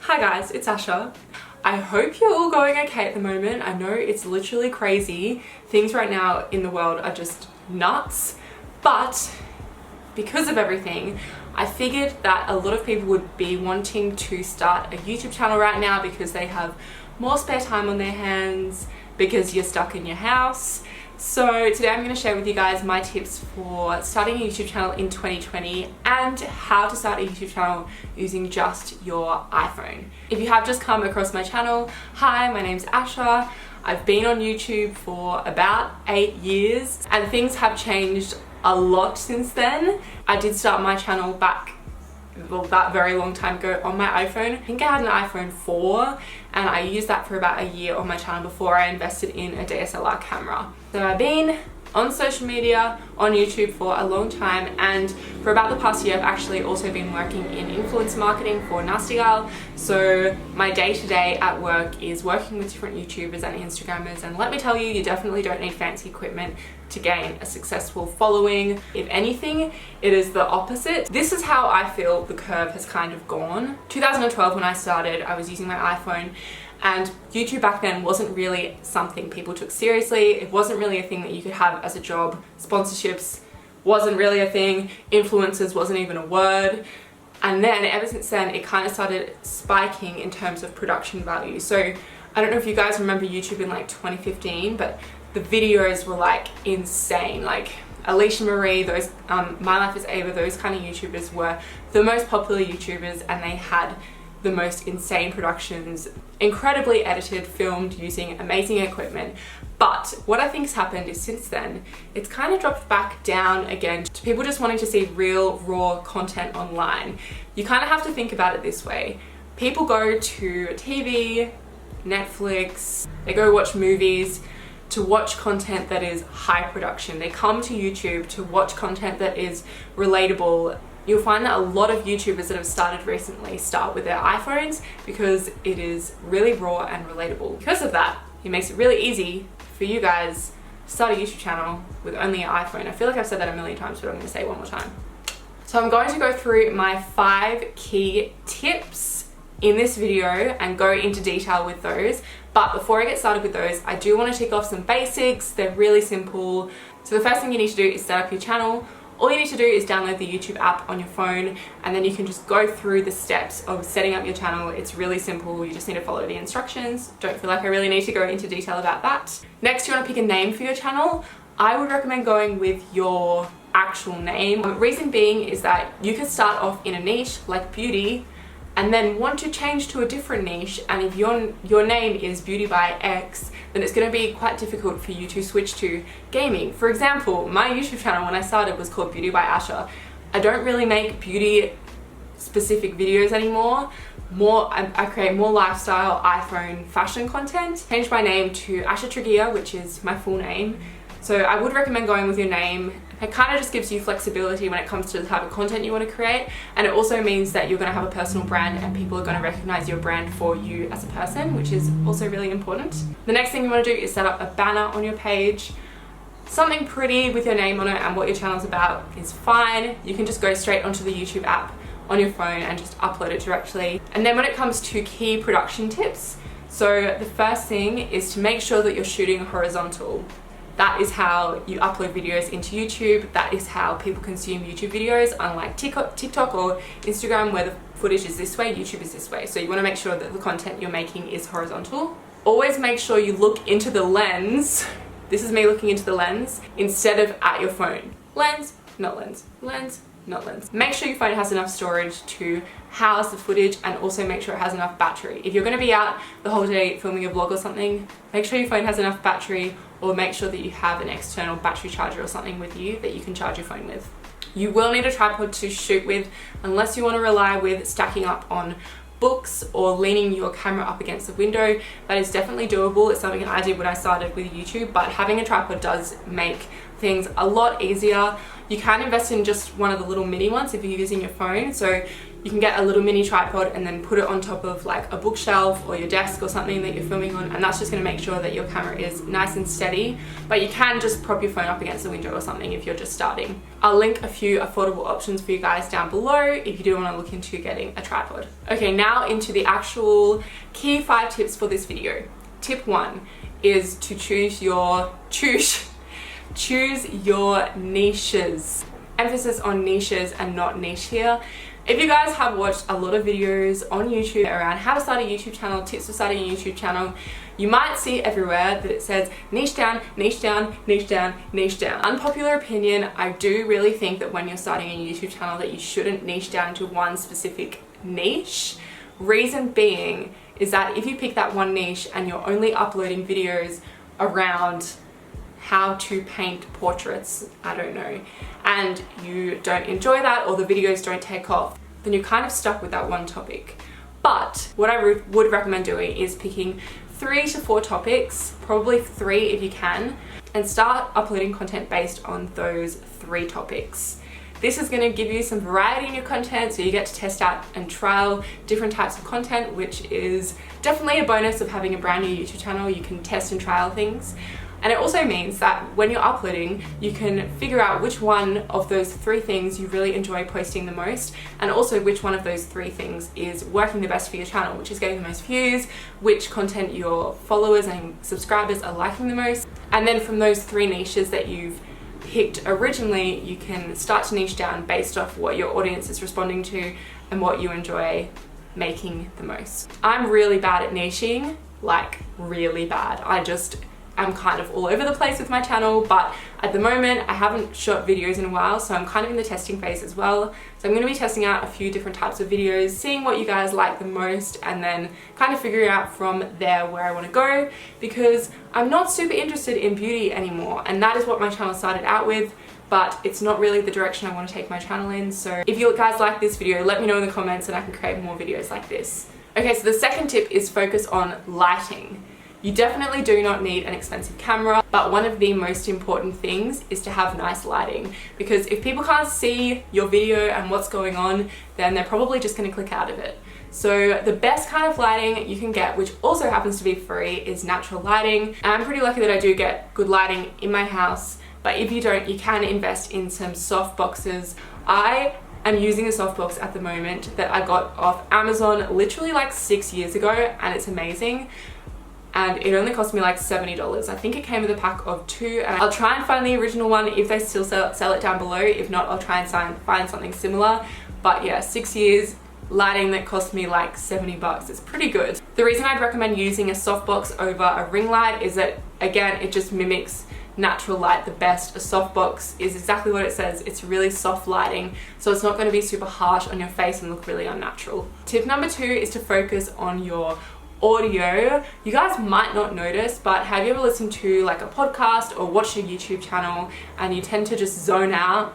Hi guys, it's Asha. I hope you're all going okay at the moment. I know it's literally crazy. Things right now in the world are just nuts, but because of everything, I figured that a lot of people would be wanting to start a YouTube channel right now because they have more spare time on their hands, because you're stuck in your house. So today I'm going to share with you guys my tips for starting a YouTube channel in 2020 and how to start a YouTube channel using just your iPhone. If you have just come across my channel, hi, my name's Asha. I've been on YouTube for about 8 years and things have changed a lot since then. I did start my channel back that very long time ago on my iPhone. I think I had an iPhone 4 and I used that for about a year on my channel before I invested in a DSLR camera. So I've been on social media, on YouTube for a long time, and for about the past year I've actually also been working in influence marketing for Nasty Gal. So my day-to-day at work is working with different YouTubers and Instagrammers, and let me tell you, you definitely don't need fancy equipment to gain a successful following. If anything, it is the opposite. This is how I feel the curve has kind of gone. 2012 when I started, I was using my iPhone, and YouTube back then wasn't really something people took seriously. It wasn't really a thing that you could have as a job. Sponsorships wasn't really a thing. Influencers wasn't even a word. And then ever since then, it kind of started spiking in terms of production value. So I don't know if you guys remember YouTube in like 2015, but the videos were like insane. Like Alicia Marie, those My Life is Ava, those kind of YouTubers were the most popular YouTubers, and they had the most insane productions, incredibly edited, filmed using amazing equipment. But what I think has happened is since then, it's kind of dropped back down again to people just wanting to see real, raw content online. You kind of have to think about it this way. People go to TV, Netflix, they go watch movies to watch content that is high production. They come to YouTube to watch content that is relatable. You'll find that a lot of YouTubers that have started recently start with their iPhones because it is really raw and relatable. Because of that, it makes it really easy for you guys to start a YouTube channel with only an iPhone. I feel like I've said that a million times, but I'm going to say it one more time. So I'm going to go through my 5 key tips in this video and go into detail with those. But before I get started with those, I do want to tick off some basics. They're really simple. So the first thing you need to do is set up your channel. All you need to do is download the YouTube app on your phone, and then you can just go through the steps of setting up your channel. It's really simple. You just need to follow the instructions. Don't feel like I really need to go into detail about that. Next, you want to pick a name for your channel. I would recommend going with your actual name. Reason being is that you can start off in a niche like beauty and then want to change to a different niche, and if your name is Beauty by X, then it's going to be quite difficult for you to switch to gaming. For example, my YouTube channel when I started was called Beauty by Asha. I don't really make beauty specific videos anymore. I create more lifestyle, iPhone, fashion content. Changed my name to Asha Tregear, which is my full name. So I would recommend going with your name. It kind of just gives you flexibility when it comes to the type of content you want to create, and it also means that you're going to have a personal brand and people are going to recognize your brand for you as a person, which is also really important. The next thing you want to do is set up a banner on your page. Something pretty with your name on it and what your channel's about is fine. You can just go straight onto the YouTube app on your phone and just upload it directly. And then when it comes to key production tips, so the first thing is to make sure that you're shooting horizontal. That is how you upload videos into YouTube. That is how people consume YouTube videos, unlike TikTok or Instagram where the footage is this way, YouTube is this way. So you want to make sure that the content you're making is horizontal. Always make sure you look into the lens. This is me looking into the lens instead of at your phone. Lens, not lens. Lens, not lens. Make sure your phone has enough storage to house the footage, and also make sure it has enough battery. If you're going to be out the whole day filming a vlog or something, make sure your phone has enough battery, or make sure that you have an external battery charger or something with you that you can charge your phone with. You will need a tripod to shoot with, unless you want to rely with stacking up on books or leaning your camera up against the window. That is definitely doable. It's something I did when I started with YouTube, but having a tripod does make things a lot easier. You can invest in just one of the little mini ones if you're using your phone. So you can get a little mini tripod and then put it on top of like a bookshelf or your desk or something that you're filming on, and that's just going to make sure that your camera is nice and steady. But you can just prop your phone up against the window or something if you're just starting. I'll link a few affordable options for you guys down below if you do want to look into getting a tripod. Okay, now into the actual key 5 tips for this video. Tip 1 is to choose your niches. Emphasis on niches and not niche here. If you guys have watched a lot of videos on YouTube around how to start a YouTube channel, tips for starting a YouTube channel, you might see everywhere that it says niche down, niche down, niche down, niche down. Unpopular opinion, I do really think that when you're starting a YouTube channel that you shouldn't niche down to one specific niche. Reason being is that if you pick that one niche and you're only uploading videos around how to paint portraits, I don't know, and you don't enjoy that or the videos don't take off, then you're kind of stuck with that one topic. But what I would recommend doing is picking 3 to 4 topics, probably 3 if you can, and start uploading content based on those 3 topics. This is going to give you some variety in your content, so you get to test out and trial different types of content, which is definitely a bonus of having a brand new YouTube channel. You can test and trial things. And it also means that when you're uploading, you can figure out which one of those 3 things you really enjoy posting the most, and also which one of those 3 things is working the best for your channel, which is getting the most views, which content your followers and subscribers are liking the most. And then from those 3 niches that you've picked originally, you can start to niche down based off what your audience is responding to and what you enjoy making the most. I'm really bad at niching, like really bad. I'm kind of all over the place with my channel, but at the moment I haven't shot videos in a while, so I'm kind of in the testing phase as well. So I'm going to be testing out a few different types of videos, seeing what you guys like the most, and then kind of figuring out from there where I want to go, because I'm not super interested in beauty anymore, and that is what my channel started out with, but it's not really the direction I want to take my channel in. So if you guys like this video, let me know in the comments and I can create more videos like this. Okay, so the second tip is focus on lighting. You definitely do not need an expensive camera, but one of the most important things is to have nice lighting, because if people can't see your video and what's going on, then they're probably just going to click out of it. So the best kind of lighting you can get, which also happens to be free, is natural lighting. And I'm pretty lucky that I do get good lighting in my house, but if you don't, you can invest in some soft boxes. I am using a softbox at the moment that I got off Amazon literally like 6 years ago, and it's amazing. And it only cost me like $70. I think it came with a pack of 2, and I'll try and find the original one if they still sell it down below. If not, I'll try and find something similar. But yeah, 6 years, lighting that cost me like 70 bucks. It's pretty good. The reason I'd recommend using a softbox over a ring light is that, again, it just mimics natural light the best. A softbox is exactly what it says. It's really soft lighting, so it's not going to be super harsh on your face and look really unnatural. Tip number 2 is to focus on your audio. You guys might not notice, but have you ever listened to like a podcast or watched a YouTube channel and you tend to just zone out?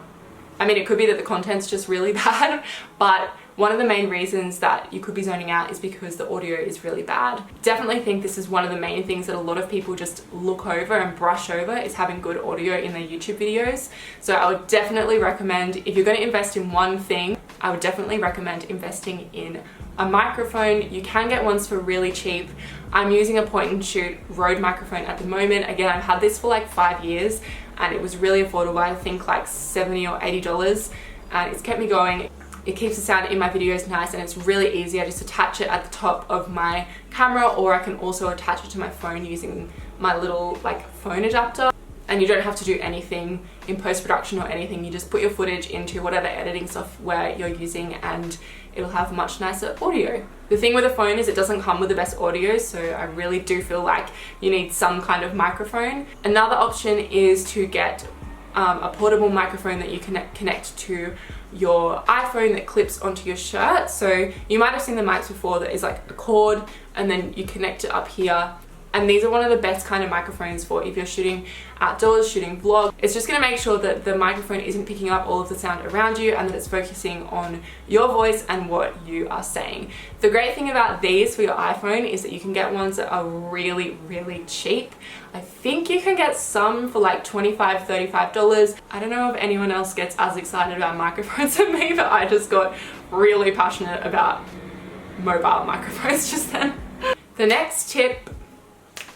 I mean, it could be that the content's just really bad, but one of the main reasons that you could be zoning out is because the audio is really bad. Definitely think this is one of the main things that a lot of people just look over and brush over, is having good audio in their YouTube videos. So I would definitely recommend, if you're going to invest in one thing, I would definitely recommend investing in a microphone. You can get ones for really cheap. I'm using a point and shoot Rode microphone at the moment. Again, I've had this for like 5 years and it was really affordable. I think like $70 or $80, and it's kept me going. It keeps the sound in my videos nice, and it's really easy. I just attach it at the top of my camera, or I can also attach it to my phone using my little like phone adapter. And you don't have to do anything in post-production or anything. You just put your footage into whatever editing software you're using and it'll have much nicer audio. The thing with a phone is it doesn't come with the best audio, so I really do feel like you need some kind of microphone. Another option is to get a portable microphone that you can connect to your iPhone that clips onto your shirt. So you might have seen the mics before that is like a cord and then you connect it up here. And these are one of the best kind of microphones for if you're shooting outdoors, shooting vlog. It's just going to make sure that the microphone isn't picking up all of the sound around you and that it's focusing on your voice and what you are saying. The great thing about these for your iPhone is that you can get ones that are really, really cheap. I think you can get some for like $25, $35. I don't know if anyone else gets as excited about microphones as me, but I just got really passionate about mobile microphones just then. The next tip,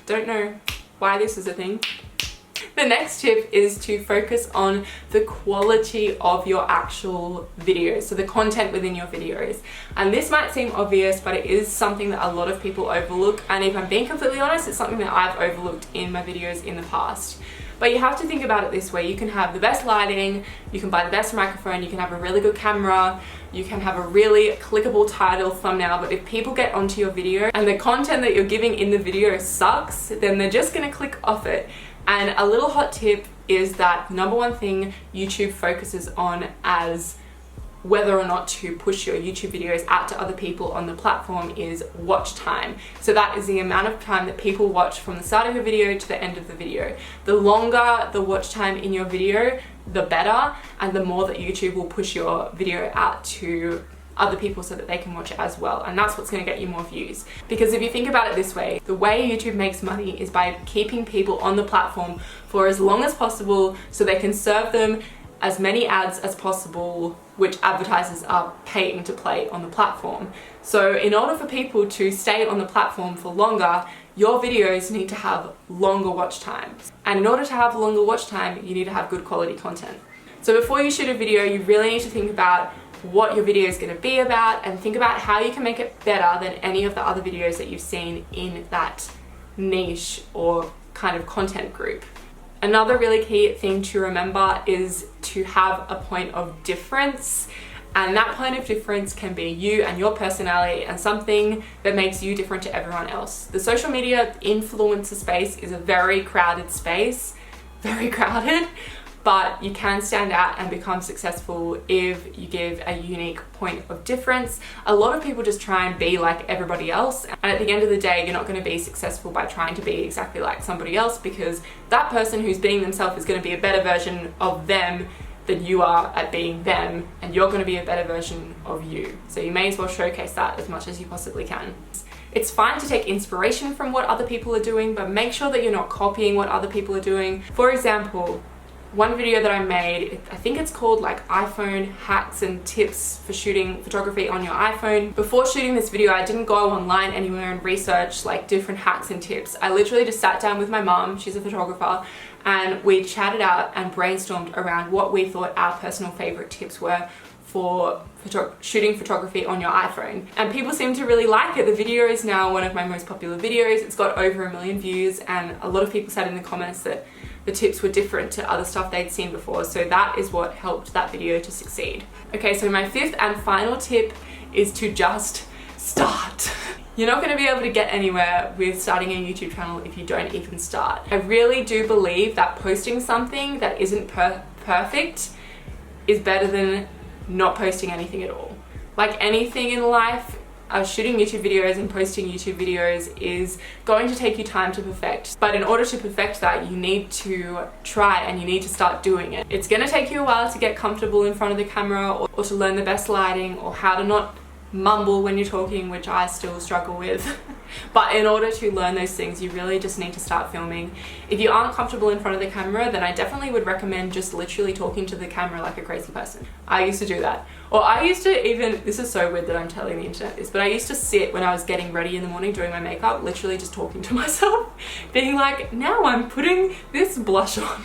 don't know why this is a thing. The next tip is to focus on the quality of your actual videos, so the content within your videos. And this might seem obvious, but it is something that a lot of people overlook, and if I'm being completely honest, it's something that I've overlooked in my videos in the past. But you have to think about it this way: you can have the best lighting, you can buy the best microphone, you can have a really good camera, you can have a really clickable title, thumbnail, but if people get onto your video and the content that you're giving in the video sucks, then they're just gonna click off it. And a little hot tip is that the number one thing YouTube focuses on as whether or not to push your YouTube videos out to other people on the platform is watch time. So that is the amount of time that people watch from the start of your video to the end of the video. The longer the watch time in your video, the better, and the more that YouTube will push your video out to other people so that they can watch it as well. And that's what's going to get you more views. Because if you think about it this way, the way YouTube makes money is by keeping people on the platform for as long as possible so they can serve them as many ads as possible, which advertisers are paying to play on the platform. So in order for people to stay on the platform for longer, your videos need to have longer watch times. And in order to have longer watch time, you need to have good quality content. So before you shoot a video, you really need to think about what your video is going to be about, and think about how you can make it better than any of the other videos that you've seen in that niche or kind of content group. Another really key thing to remember is to have a point of difference, and that point of difference can be you and your personality and something that makes you different to everyone else. The social media influencer space is a very crowded space, very crowded, but you can stand out and become successful if you give a unique point of difference. A lot of people just try and be like everybody else, and at the end of the day, you're not going to be successful by trying to be exactly like somebody else, because that person who's being themselves is going to be a better version of them than you are at being them, and you're going to be a better version of you. So you may as well showcase that as much as you possibly can. It's fine to take inspiration from what other people are doing, but make sure that you're not copying what other people are doing. For example, one video that I made, I think it's called like iPhone hacks and tips for shooting photography on your iPhone. Before shooting this video, I didn't go online anywhere and research like different hacks and tips. I literally just sat down with my mom, she's a photographer, and we chatted out and brainstormed around what we thought our personal favorite tips were for shooting photography on your iPhone. And people seem to really like it. The video is now one of my most popular videos. It's got over 1 million views, and a lot of people said in the comments that the tips were different to other stuff they'd seen before, so that is what helped that video to succeed. Okay, so my fifth and final tip is to just start. You're not going to be able to get anywhere with starting a YouTube channel if you don't even start. I really do believe that posting something that isn't perfect is better than not posting anything at all. Like anything in life, shooting YouTube videos and posting YouTube videos is going to take you time to perfect. But in order to perfect that, you need to try and you need to start doing it. It's going to take you a while to get comfortable in front of the camera, or to learn the best lighting, or how to not mumble when you're talking, which I still struggle with. But in order to learn those things, you really just need to start filming. If you aren't comfortable in front of the camera, then I definitely would recommend just literally talking to the camera like a crazy person. I used to do that. Or I used to even, this is so weird that I'm telling the internet this, but I used to sit when I was getting ready in the morning doing my makeup, literally just talking to myself, being like, now I'm putting this blush on.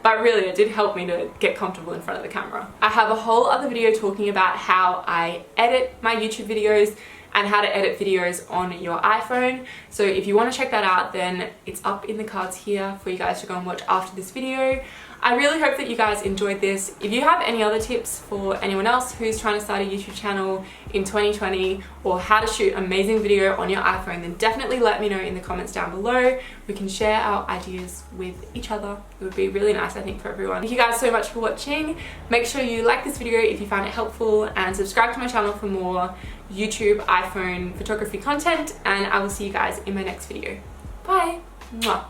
But really, it did help me to get comfortable in front of the camera. I have a whole other video talking about how I edit my YouTube videos and how to edit videos on your iPhone. So if you want to check that out, then it's up in the cards here for you guys to go and watch after this video. I really hope that you guys enjoyed this. If you have any other tips for anyone else who's trying to start a YouTube channel in 2020, or how to shoot amazing video on your iPhone, then definitely let me know in the comments down below. We can share our ideas with each other. It would be really nice, I think, for everyone. Thank you guys so much for watching. Make sure you like this video if you found it helpful, and subscribe to my channel for more YouTube iPhone photography content, and I will see you guys in my next video. Bye! Mwah.